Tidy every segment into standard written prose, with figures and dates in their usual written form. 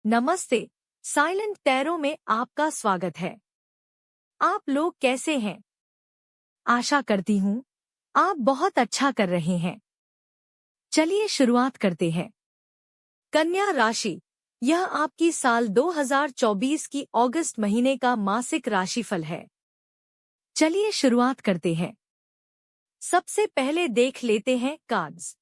नमस्ते। Silent tarot में आपका स्वागत है। आप लोग कैसे हैं? आशा करती हूँ आप बहुत अच्छा कर रहे हैं। चलिए शुरुआत करते हैं। कन्या राशि, यह आपकी साल 2024 की अगस्त महीने का मासिक राशिफल है। चलिए शुरुआत करते हैं। सबसे पहले देख लेते हैं कार्ड्स।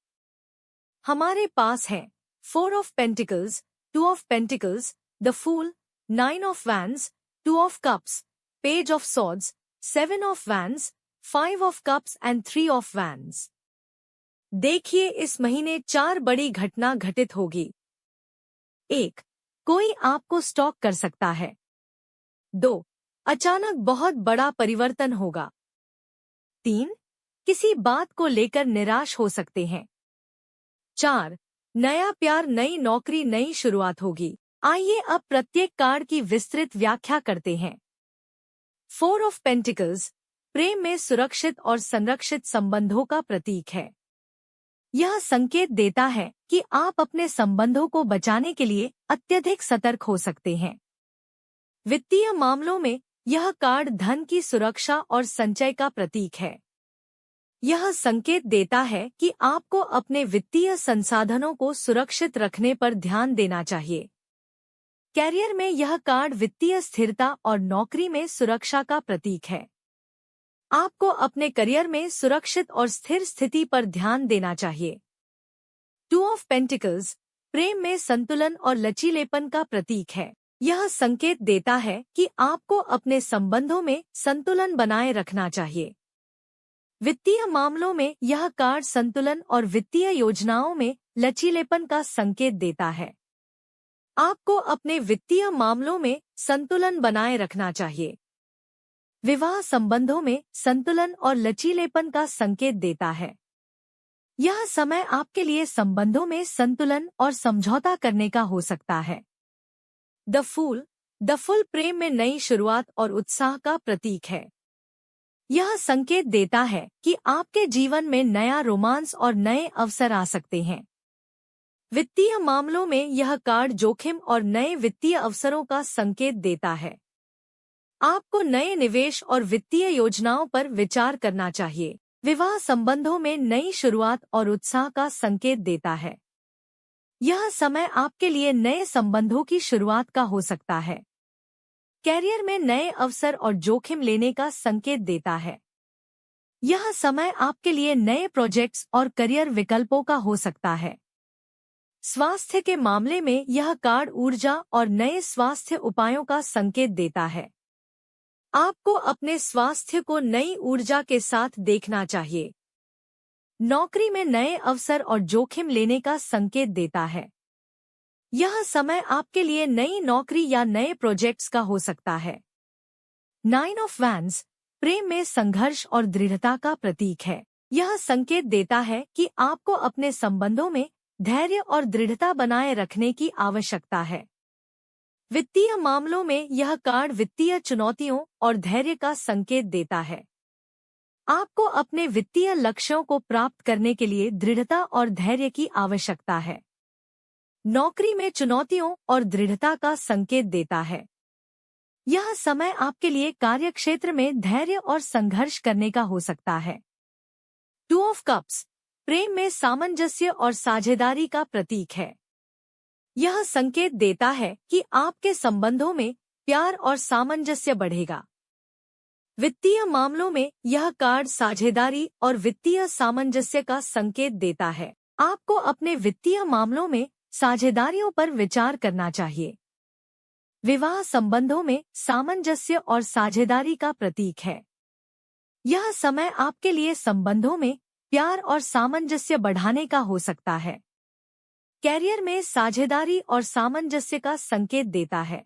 हमारे पास है 4 of pentacles, 2 of pentacles, the fool, 9 of wands, 2 of cups, page of swords, 7 of wands, 5 of cups and 3 of wands. देखिए इस महीने 4 बड़ी घटना घटित होगी। 1. कोई आपको स्टॉक कर सकता है। 2. अचानक बहुत बड़ा परिवर्तन होगा। 3. किसी बात को लेकर निराश हो सकते हैं। 4. नया प्यार, नई नौकरी, नई शुरुआत होगी। आइए अब प्रत्येक कार्ड की विस्तृत व्याख्या करते हैं। 4 ऑफ पेंटिकल्स प्रेम में सुरक्षित और संरक्षित संबंधों का प्रतीक है। यह संकेत देता है कि आप अपने संबंधों को बचाने के लिए अत्यधिक सतर्क हो सकते हैं। वित्तीय मामलों में यह कार्ड धन की सुरक्षा और संचय का प्रतीक है। यह संकेत देता है कि आपको अपने वित्तीय संसाधनों को सुरक्षित रखने पर ध्यान देना चाहिए। कैरियर में यह कार्ड वित्तीय स्थिरता और नौकरी में सुरक्षा का प्रतीक है। आपको अपने करियर में सुरक्षित और स्थिर स्थिति पर ध्यान देना चाहिए। 2 ऑफ पेंटिकल्स प्रेम में संतुलन और लचीलेपन का प्रतीक है। यह संकेत देता है कि आपको अपने संबंधों में संतुलन बनाए रखना चाहिए। वित्तीय मामलों में यह कार्ड संतुलन और वित्तीय योजनाओं में लचीलेपन का संकेत देता है। आपको अपने वित्तीय मामलों में संतुलन बनाए रखना चाहिए। विवाह संबंधों में संतुलन और लचीलेपन का संकेत देता है। यह समय आपके लिए संबंधों में संतुलन और समझौता करने का हो सकता है। द फूल प्रेम में नई शुरुआत और उत्साह का प्रतीक है। यह संकेत देता है कि आपके जीवन में नया रोमांस और नए अवसर आ सकते हैं। वित्तीय मामलों में यह कार्ड जोखिम और नए वित्तीय अवसरों का संकेत देता है। आपको नए निवेश और वित्तीय योजनाओं पर विचार करना चाहिए। विवाह संबंधों में नई शुरुआत और उत्साह का संकेत देता है। यह समय आपके लिए नए संबंधों की शुरुआत का हो सकता है। कैरियर में नए अवसर और जोखिम लेने का संकेत देता है। यह समय आपके लिए नए प्रोजेक्ट्स और करियर विकल्पों का हो सकता है। स्वास्थ्य के मामले में यह कार्ड ऊर्जा और नए स्वास्थ्य उपायों का संकेत देता है। आपको अपने स्वास्थ्य को नई ऊर्जा के साथ देखना चाहिए। नौकरी में नए अवसर और जोखिम लेने का संकेत देता है। यह समय आपके लिए नई नौकरी या नए प्रोजेक्ट्स का हो सकता है। 9 ऑफ वैंड्स प्रेम में संघर्ष और दृढ़ता का प्रतीक है। यह संकेत देता है कि आपको अपने संबंधों में धैर्य और दृढ़ता बनाए रखने की आवश्यकता है। वित्तीय मामलों में यह कार्ड वित्तीय चुनौतियों और धैर्य का संकेत देता है। आपको अपने वित्तीय लक्ष्यों को प्राप्त करने के लिए दृढ़ता और धैर्य की आवश्यकता है। नौकरी में चुनौतियों और दृढ़ता का संकेत देता है। यह समय आपके लिए कार्यक्षेत्र में धैर्य और संघर्ष करने का हो सकता है। 2 ऑफ कप्स प्रेम में सामंजस्य और साझेदारी का प्रतीक है। यह संकेत देता है कि आपके संबंधों में प्यार और सामंजस्य बढ़ेगा। वित्तीय मामलों में यह कार्ड साझेदारी और वित्तीय सामंजस्य का संकेत देता है। आपको अपने वित्तीय मामलों में साझेदारियों पर विचार करना चाहिए। विवाह संबंधों में सामंजस्य और साझेदारी का प्रतीक है। यह समय आपके लिए संबंधों में प्यार और सामंजस्य बढ़ाने का हो सकता है। कैरियर में साझेदारी और सामंजस्य का संकेत देता है।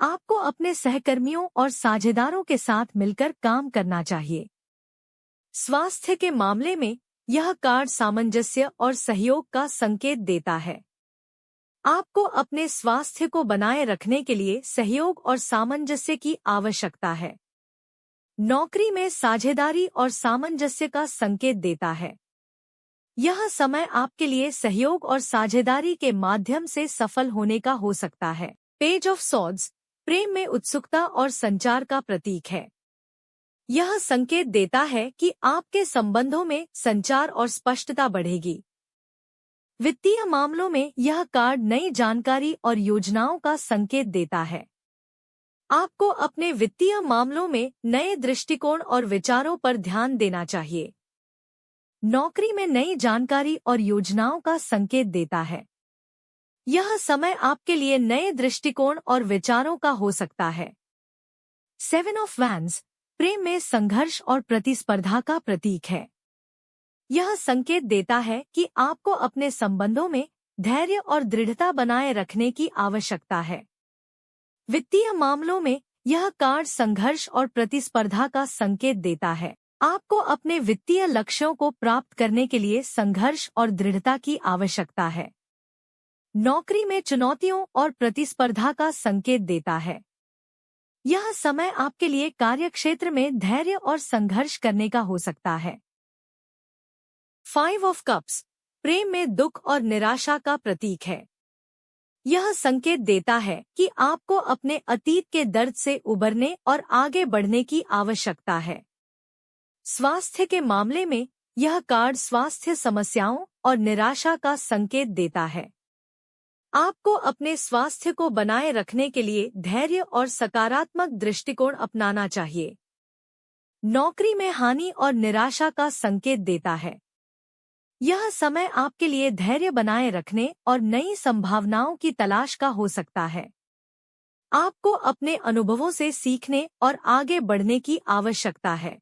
आपको अपने सहकर्मियों और साझेदारों के साथ मिलकर काम करना चाहिए। स्वास्थ्य के मामले में यह कार्ड सामंजस्य और सहयोग का संकेत देता है। आपको अपने स्वास्थ्य को बनाए रखने के लिए सहयोग और सामंजस्य की आवश्यकता है। नौकरी में साझेदारी और सामंजस्य का संकेत देता है। यह समय आपके लिए सहयोग और साझेदारी के माध्यम से सफल होने का हो सकता है। पेज ऑफ सॉर्ड्स प्रेम में उत्सुकता और संचार का प्रतीक है। यह संकेत देता है कि आपके संबंधों में संचार और स्पष्टता बढ़ेगी। वित्तीय मामलों में यह कार्ड नई जानकारी और योजनाओं का संकेत देता है। आपको अपने वित्तीय मामलों में नए दृष्टिकोण और विचारों पर ध्यान देना चाहिए। नौकरी में नई जानकारी और योजनाओं का संकेत देता है। यह समय आपके लिए नए दृष्टिकोण और विचारों का हो सकता है। 7 ऑफ वैंड्स प्रेम में संघर्ष और प्रतिस्पर्धा का प्रतीक है। यह संकेत देता है कि आपको अपने संबंधों में धैर्य और दृढ़ता बनाए रखने की आवश्यकता है। वित्तीय मामलों में यह कार्ड संघर्ष और प्रतिस्पर्धा का संकेत देता है। आपको अपने वित्तीय लक्ष्यों को प्राप्त करने के लिए संघर्ष और दृढ़ता की आवश्यकता है। नौकरी में चुनौतियों और प्रतिस्पर्धा का संकेत देता है। यह समय आपके लिए कार्यक्षेत्र में धैर्य और संघर्ष करने का हो सकता है। 5 ऑफ कप्स प्रेम में दुख और निराशा का प्रतीक है। यह संकेत देता है कि आपको अपने अतीत के दर्द से उबरने और आगे बढ़ने की आवश्यकता है। स्वास्थ्य के मामले में यह कार्ड स्वास्थ्य समस्याओं और निराशा का संकेत देता है। आपको अपने स्वास्थ्य को बनाए रखने के लिए धैर्य और सकारात्मक दृष्टिकोण अपनाना चाहिए। नौकरी में हानि और निराशा का संकेत देता है। यह समय आपके लिए धैर्य बनाए रखने और नई संभावनाओं की तलाश का हो सकता है। आपको अपने अनुभवों से सीखने और आगे बढ़ने की आवश्यकता है।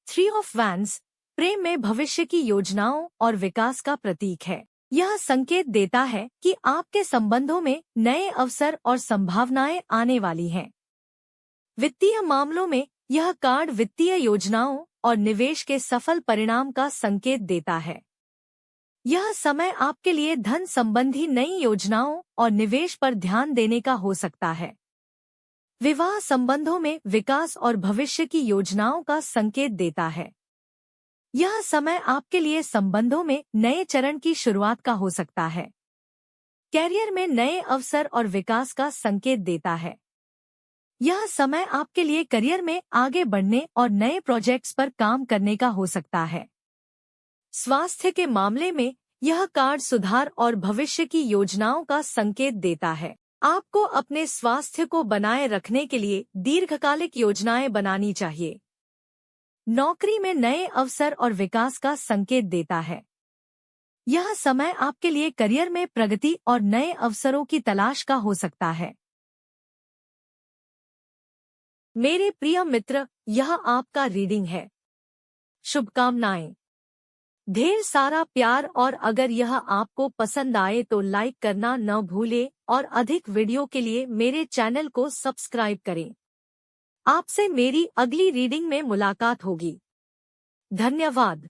3 ऑफ वैंड्स प्रेम में भविष्य की योजनाओं और विकास का प्रतीक है। यह संकेत देता है कि आपके संबंधों में नए अवसर और संभावनाएं आने वाली हैं। वित्तीय मामलों में यह कार्ड वित्तीय योजनाओं और निवेश के सफल परिणाम का संकेत देता है। यह समय आपके लिए धन संबंधी नई योजनाओं और निवेश पर ध्यान देने का हो सकता है। विवाह संबंधों में विकास और भविष्य की योजनाओं का संकेत देता है। यह समय आपके लिए संबंधों में नए चरण की शुरुआत का हो सकता है। कैरियर में नए अवसर और विकास का संकेत देता है। यह समय आपके लिए करियर में आगे बढ़ने और नए प्रोजेक्ट्स पर काम करने का हो सकता है। स्वास्थ्य के मामले में यह कार्ड सुधार और भविष्य की योजनाओं का संकेत देता है। आपको अपने स्वास्थ्य को बनाए रखने के लिए दीर्घकालिक योजनाएं बनानी चाहिए। नौकरी में नए अवसर और विकास का संकेत देता है। यह समय आपके लिए करियर में प्रगति और नए अवसरों की तलाश का हो सकता है। मेरे प्रिय मित्र, यह आपका रीडिंग है। शुभकामनाएं। ढेर सारा प्यार, और अगर यह आपको पसंद आए तो लाइक करना न भूलें और अधिक वीडियो के लिए मेरे चैनल को सब्सक्राइब करें। आपसे मेरी अगली रीडिंग में मुलाकात होगी। धन्यवाद।